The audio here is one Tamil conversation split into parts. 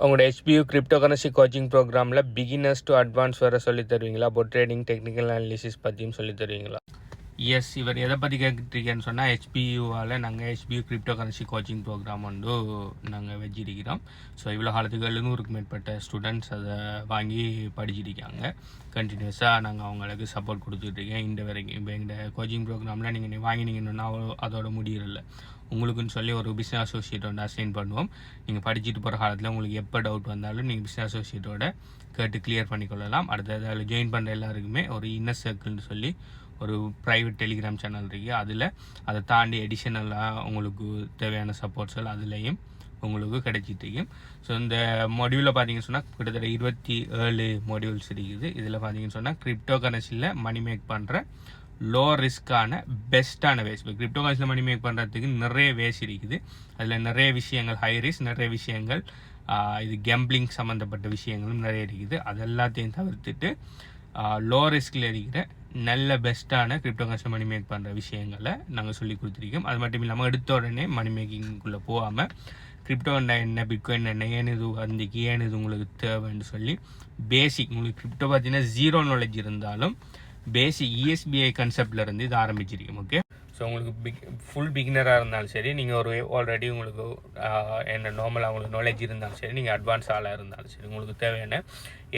உங்களோட HPU கிரிப்டோ கரன்சி கோச்சிங் ப்ரோக்ராமில் பிகினர்ஸ் டு அட்வான்ஸ் வர சொல்லி தருவீங்களா? பொட் ட்ரேடிங் டெக்னிக்கல் அனாலிசிஸ் பற்றியும் சொல்லி தருவீங்களா? எஸ், இவர் எதை பற்றி கேட்டுருக்கேன்னு சொன்னால் HPUவால் நாங்கள் HPU crypto currency coaching program வந்து நாங்கள் வச்சிருக்கிறோம். ஸோ இவ்வளோ காலத்துக்கு 700க்கு மேற்பட்ட ஸ்டூடெண்ட்ஸ் அதை வாங்கி படிச்சிருக்காங்க. கண்டினியூஸாக நாங்கள் அவங்களுக்கு சப்போர்ட் கொடுத்துட்ருக்கேன் இந்த வரைக்கும். இப்போ எங்கள் கோச்சிங் ப்ரோக்ராமில் நீங்கள் வாங்கினீங்கன்னா அதோட முடியல, உங்களுக்குன்னு சொல்லி ஒரு பிஸ்னஸ் அசோசியேட் வந்து அசைன் பண்ணுவோம். நீங்கள் படிச்சுட்டு போகிற காலத்தில் உங்களுக்கு எப்போ டவுட் வந்தாலும் நீங்கள் பிஸ்னஸ் அசோசியேட்டோட கேட்டு கிளியர் பண்ணிக்கொள்ளலாம். அடுத்தது அதில் ஜாயின் பண்ணுற எல்லாருக்குமே ஒரு இன்னர் சர்க்கிள்னு சொல்லி ஒரு ப்ரைவேட் டெலிகிராம் சேனல் இருக்குது. அதில் அதை தாண்டி எடிஷனலாக உங்களுக்கு தேவையான சப்போர்ட்ஸ்கள் அதுலேயும் உங்களுக்கு கிடைச்சிட்ருக்கும். ஸோ இந்த மொடியூலில் பார்த்தீங்கன்னு சொன்னால் கிட்டத்தட்ட 27 மொடியூல்ஸ் இருக்குது. இதில் பார்த்தீங்கன்னு சொன்னால் கிரிப்டோ கரன்சியில் மணி மேக் பண்ணுற லோ ரிஸ்க்கான பெஸ்ட்டான வேஸ். இப்போ கிரிப்டோ கரன்சியில் மணி மேக் பண்ணுறதுக்கு நிறைய வேஸ் இருக்குது. அதில் நிறைய விஷயங்கள் ஹை ரிஸ்க், நிறைய விஷயங்கள் இது கேம்பிளிங் சம்மந்தப்பட்ட விஷயங்களும் நிறைய இருக்குது. அது எல்லாத்தையும் தவிர்த்துட்டு லோ ரிஸ்கில் இருக்கிற நல்ல பெஸ்ட்டான கிரிப்டோ கரன்சியில் மணி மேக் பண்ணுற விஷயங்களை நாங்கள் சொல்லி கொடுத்துருக்கோம். அது மட்டும் இல்லாமல் எடுத்த உடனே மணி மேக்கிங்குள்ளே போகாமல் கிரிப்டோன்னா என்ன, பிட்காயின் என்ன, ஏனுது அன்றைக்கி ஏனுது உங்களுக்கு தேவைன்னு சொல்லி பேசிக், உங்களுக்கு கிரிப்டோ பார்த்தீங்கன்னா 0 நாலேஜ் இருந்தாலும் பேசிக் ESBI கன்செப்டில் இருந்து இது ஆரம்பிச்சிருக்கோம். ஓகே, ஸோ உங்களுக்கு ஃபுல் பிகினராக இருந்தாலும் சரி, நீங்கள் ஒரு ஆல்ரெடி உங்களுக்கு என்ன நார்மலாக உங்களுக்கு நாலேஜ் இருந்தாலும் சரி, நீங்கள் அட்வான்ஸ் ஆளாக இருந்தாலும் சரி, உங்களுக்கு தேவையான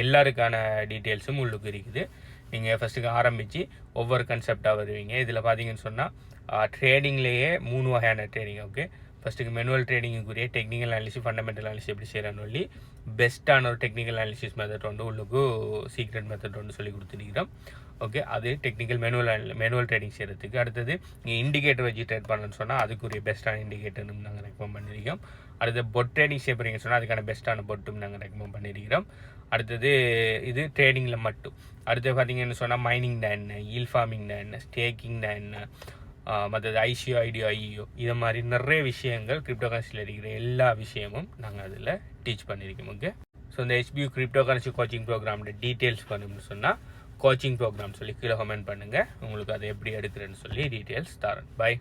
எல்லாருக்கான டீட்டெயில்ஸும் உங்களுக்கு இருக்குது. நீங்கள் ஃபஸ்ட்டுக்கு ஆரம்பித்து ஒவ்வொரு கன்செப்டாக வருவீங்க. இதில் பார்த்தீங்கன்னு சொன்னால் ட்ரேடிங்லேயே 3 வகையான ட்ரேடிங். ஓகே, ஃபஸ்ட்டுக்கு மேனுவல் ட்ரேடிங்குக்குரிய டெக்னிக்கல் அனாலிசிஸ், ஃபண்டமெண்டல் அனாலிசிஸ் எப்படி செய்கிறேன்னு சொல்லி பெஸ்ட்டான ஒரு டெக்னிக்கல் அனாலிசிஸ் மெத்தட் வந்து உங்களுக்கு சீக்ரெட் மெத்தட் வந்து சொல்லி கொடுத்துருக்கிறோம். ஓகே, அது டெக்னிக்கல் மேனுவல் ட்ரேடிங் செய்கிறதுக்கு. அடுத்தது நீங்கள் இண்டிகேட்டர் வச்சு ட்ரேட் பண்ணணும்னு சொன்னால் அதுக்குரிய பெஸ்ட்டான இண்டிகேட்டர்னு நாங்கள் ரெக்கமெண்ட் பண்ணியிருக்கோம். அடுத்து பொட் ட்ரேடிங் செய்யப்படுறீங்கன்னு சொன்னால் அதுக்கான பெஸ்ட்டான பொட்டும் நாங்கள் ரெக்கமெண்ட் பண்ணியிருக்கிறோம். அடுத்தது இது ட்ரேடிங்கில் மட்டும். அடுத்து பார்த்தீங்கன்னு சொன்னால் மைனிங்னா என்ன, ஈல் ஃபார்மிங்னா என்ன, ஸ்டேக்கிங்னா என்ன, மற்றது ICO, IDO இதை மாதிரி நிறைய விஷயங்கள் கிரிப்டோ கரன்சியில் இருக்கிற எல்லா விஷயமும் நாங்கள் அதில் டீச் பண்ணியிருக்கோம். ஓகே, ஸோ இந்த HPU கிரிப்டோ கரன்சி கோச்சிங் ப்ரோக்ராமோட டீட்டெயில்ஸ் பண்ணணும்னு சொன்னால் கோச்சிங் ப்ரோக்ராம் சொல்லி கீழே கமெண்ட் பண்ணுங்கள். உங்களுக்கு அதை எப்படி எடுக்கிறேன்னு சொல்லி டீட்டெயில்ஸ் தரேன். பை.